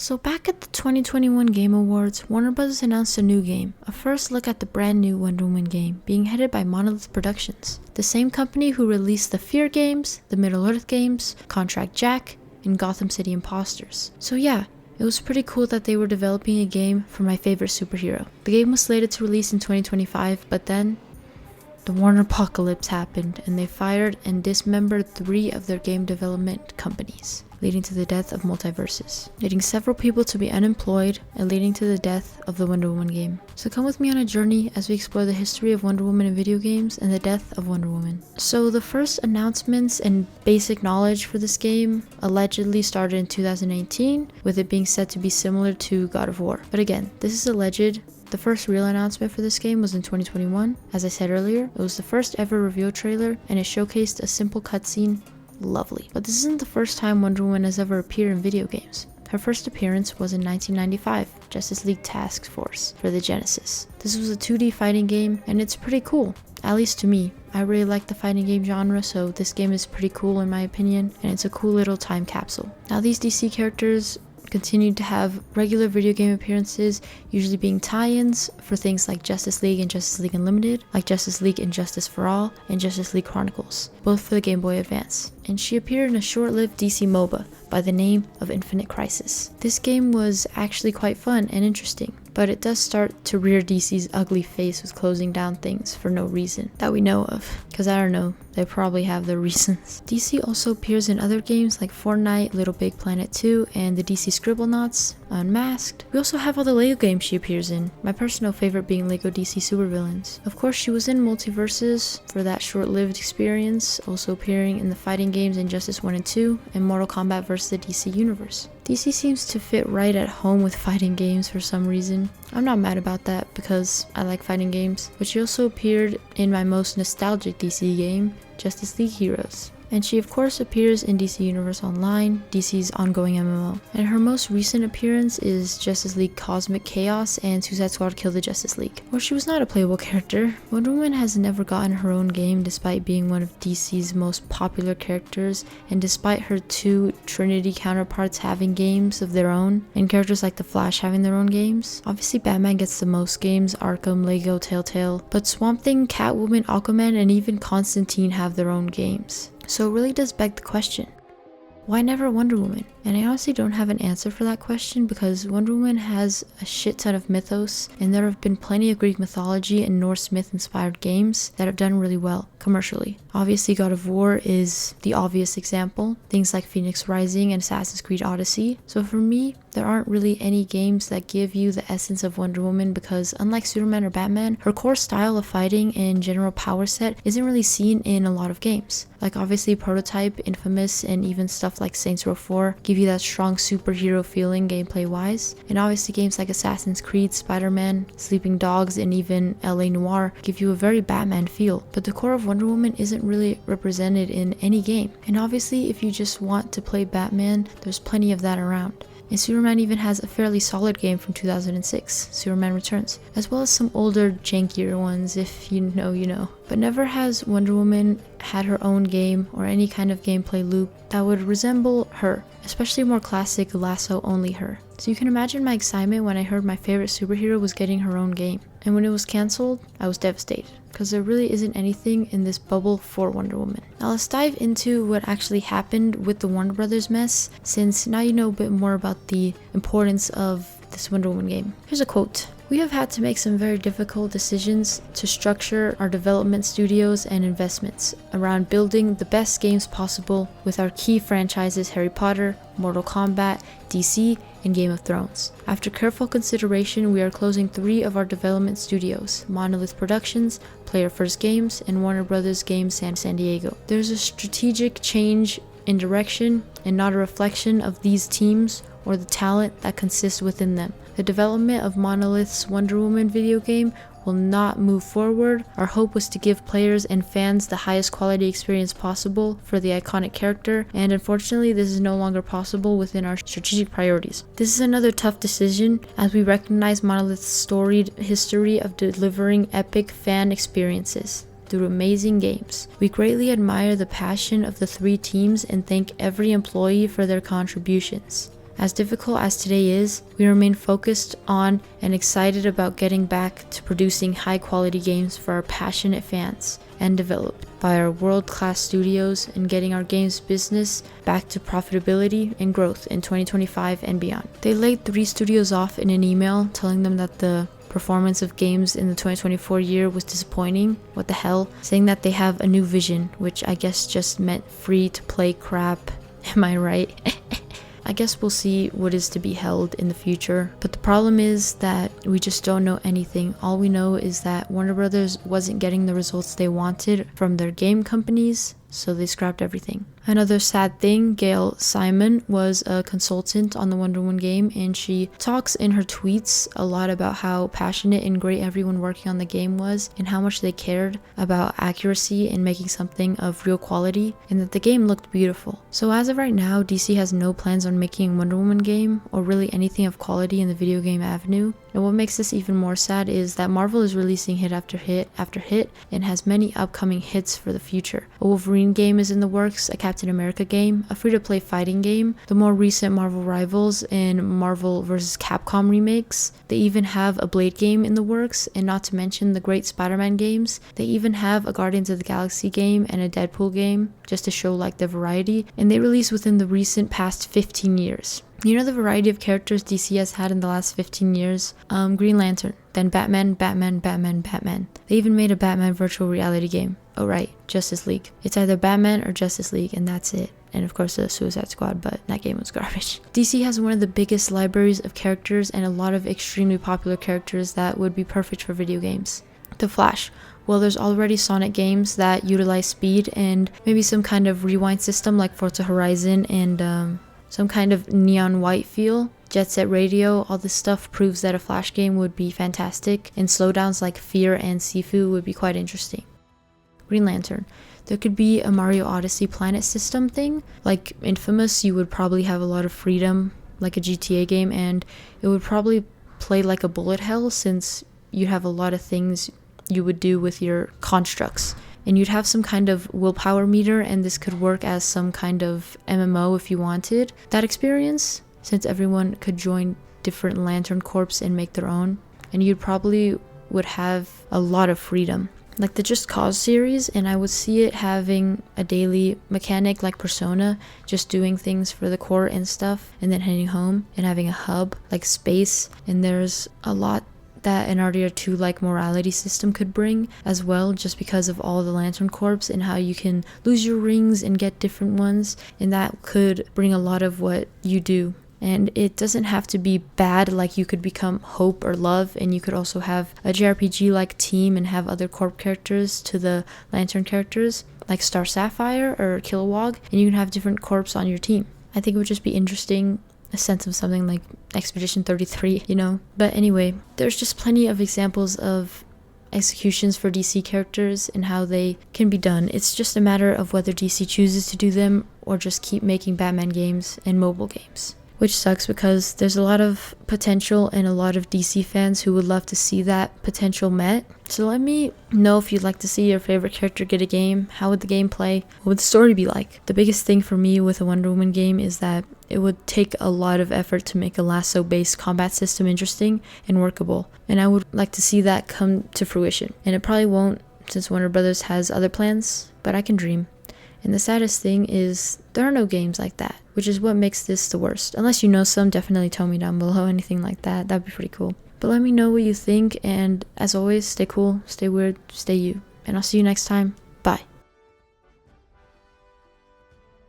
So back at the 2021 Game Awards, Warner Bros. Announced a new game, a first look at the brand new Wonder Woman game, being headed by Monolith Productions, the same company who released the Fear games, the Middle-earth games, Contract Jack, and Gotham City Imposters. So yeah, it was pretty cool that they were developing a game for my favorite superhero. The game was slated to release in 2025, but then the Warner Apocalypse happened, and they fired and dismembered 3 of their game development companies, leading to the death of multiverses, leading several people to be unemployed, and leading to the death of the Wonder Woman game. So come with me on a journey as we explore the history of Wonder Woman in video games and the death of Wonder Woman. So the first announcements and basic knowledge for this game allegedly started in 2018, with it being said to be similar to God of War. But again, this is alleged. The first real announcement for this game was in 2021. As I said earlier, it was the first ever reveal trailer, and it showcased a simple cutscene. Lovely. But this isn't the first time Wonder Woman has ever appeared in video games. Her first appearance was in 1995, Justice League Task Force for the Genesis. This was a 2D fighting game, and it's pretty cool, at least to me. I really like the fighting game genre, so this game is pretty cool in my opinion, and it's a cool little time capsule. Now these DC characters continued to have regular video game appearances, usually being tie-ins for things like Justice League and Justice League Unlimited, like Justice League Injustice for All, and Justice League Chronicles, both for the Game Boy Advance. And she appeared in a short-lived DC MOBA by the name of Infinite Crisis. This game was actually quite fun and interesting, but it does start to rear DC's ugly face with closing down things for no reason that we know of, because I don't know, they probably have their reasons. DC also appears in other games like Fortnite, Little Big Planet 2, and the DC Scribblenauts, Unmasked. We also have all the LEGO games she appears in, my personal favorite being LEGO DC Supervillains. Of course, she was in Multiverses for that short-lived experience, also appearing in the fighting games Injustice 1 and 2, and Mortal Kombat vs. the DC Universe. DC seems to fit right at home with fighting games for some reason. I'm not mad about that because I like fighting games, but she also appeared in my most nostalgic DC game, Justice League Heroes. And she of course appears in DC Universe Online, DC's ongoing MMO. And her most recent appearance is Justice League Cosmic Chaos and Suicide Squad Kill the Justice League, where she was not a playable character. Wonder Woman has never gotten her own game despite being one of DC's most popular characters, and despite her 2 Trinity counterparts having games of their own, and characters like the Flash having their own games. Obviously Batman gets the most games, Arkham, Lego, Telltale, but Swamp Thing, Catwoman, Aquaman, and even Constantine have their own games. So it really does beg the question, why never Wonder Woman? And I honestly don't have an answer for that question because Wonder Woman has a shit ton of mythos, and there have been plenty of Greek mythology and Norse myth inspired games that have done really well commercially. Obviously God of War is the obvious example, things like Phoenix Rising and Assassin's Creed Odyssey. So for me, there aren't really any games that give you the essence of Wonder Woman because unlike Superman or Batman, her core style of fighting and general power set isn't really seen in a lot of games. Like obviously Prototype, Infamous, and even stuff like Saints Row 4 give you that strong superhero feeling gameplay wise. And obviously games like Assassin's Creed, Spider-Man, Sleeping Dogs, and even LA Noire give you a very Batman feel. But the core of Wonder Woman isn't really represented in any game. And obviously if you just want to play Batman, there's plenty of that around. And Superman even has a fairly solid game from 2006, Superman Returns, as well as some older, jankier ones, if you know, you know. But never has Wonder Woman had her own game or any kind of gameplay loop that would resemble her, especially more classic lasso-only her. So you can imagine my excitement when I heard my favorite superhero was getting her own game. And when it was cancelled, I was devastated, because there really isn't anything in this bubble for Wonder Woman. Now let's dive into what actually happened with the Warner Brothers mess, since now you know a bit more about the importance of this Wonder Woman game. Here's a quote. "We have had to make some very difficult decisions to structure our development studios and investments around building the best games possible with our key franchises Harry Potter, Mortal Kombat, DC, and Game of Thrones. After careful consideration, we are closing 3 of our development studios, Monolith Productions, Player First Games, and Warner Brothers Games San Diego. There's a strategic change in direction and not a reflection of these teams or the talent that consists within them. The development of Monolith's Wonder Woman video game will not move forward. Our hope was to give players and fans the highest quality experience possible for the iconic character, and unfortunately this is no longer possible within our strategic priorities. This is another tough decision as we recognize Monolith's storied history of delivering epic fan experiences through amazing games. We greatly admire the passion of the 3 teams and thank every employee for their contributions. As difficult as today is, we remain focused on and excited about getting back to producing high quality games for our passionate fans and developed by our world-class studios and getting our games business back to profitability and growth in 2025 and beyond. They laid 3 studios off in an email telling them that the performance of games in the 2024 year was disappointing. What the hell? Saying that they have a new vision, which I guess just meant free to play crap. Am I right? I guess we'll see what is to be held in the future. But the problem is that we just don't know anything. All we know is that Warner Brothers wasn't getting the results they wanted from their game companies, so they scrapped everything. Another sad thing, Gail Simon was a consultant on the Wonder Woman game, and she talks in her tweets a lot about how passionate and great everyone working on the game was, and how much they cared about accuracy and making something of real quality, and that the game looked beautiful. So as of right now, DC has no plans on making a Wonder Woman game, or really anything of quality in the video game avenue. And what makes this even more sad is that Marvel is releasing hit after hit after hit, and has many upcoming hits for the future. A Wolverine game is in the works, a Captain America game, a free-to-play fighting game, the more recent Marvel Rivals and Marvel vs. Capcom remakes. They even have a Blade game in the works, and not to mention the great Spider-Man games. They even have a Guardians of the Galaxy game and a Deadpool game, just to show like the variety, and they released within the recent past 15 years. You know the variety of characters DC has had in the last 15 years? Green Lantern, then Batman, Batman, Batman, Batman. They even made a Batman virtual reality game. Oh right, Justice League. It's either Batman or Justice League, and that's it. And of course the Suicide Squad, but that game was garbage. DC has one of the biggest libraries of characters and a lot of extremely popular characters that would be perfect for video games. The Flash. Well, there's already Sonic games that utilize speed and maybe some kind of rewind system like Forza Horizon and some kind of neon white feel. Jet Set Radio, all this stuff proves that a Flash game would be fantastic, and slowdowns like Fear and Sifu would be quite interesting. Green Lantern. There could be a Mario Odyssey planet system thing. Like Infamous, you would probably have a lot of freedom, like a GTA game, and it would probably play like a bullet hell since you'd have a lot of things you would do with your constructs. And you'd have some kind of willpower meter, and this could work as some kind of MMO if you wanted that experience, since everyone could join different Lantern Corps and make their own. And you probably would have a lot of freedom. Like the Just Cause series, and I would see it having a daily mechanic like Persona, just doing things for the core and stuff, and then heading home, and having a hub like space. And there's a lot that an RDR2 like morality system could bring as well, just because of all the Lantern Corps and how you can lose your rings and get different ones, and that could bring a lot of what you do. And it doesn't have to be bad, like you could become Hope or Love, and you could also have a JRPG like team and have other corp characters to the Lantern characters like Star Sapphire or Kilowog, and you can have different corps on your team. I think it would just be interesting, a sense of something like Expedition 33, you know? But anyway, there's just plenty of examples of executions for DC characters and how they can be done. It's just a matter of whether DC chooses to do them or just keep making Batman games and mobile games. Which sucks because there's a lot of potential and a lot of DC fans who would love to see that potential met. So let me know if you'd like to see your favorite character get a game. How would the game play? What would the story be like? The biggest thing for me with a Wonder Woman game is that it would take a lot of effort to make a lasso-based combat system interesting and workable. And I would like to see that come to fruition. And it probably won't, since Warner Brothers has other plans, but I can dream. And the saddest thing is there are no games like that, which is what makes this the worst. Unless you know some, definitely tell me down below, anything like that. That'd be pretty cool. But let me know what you think, and as always, stay cool, stay weird, stay you. And I'll see you next time. Bye.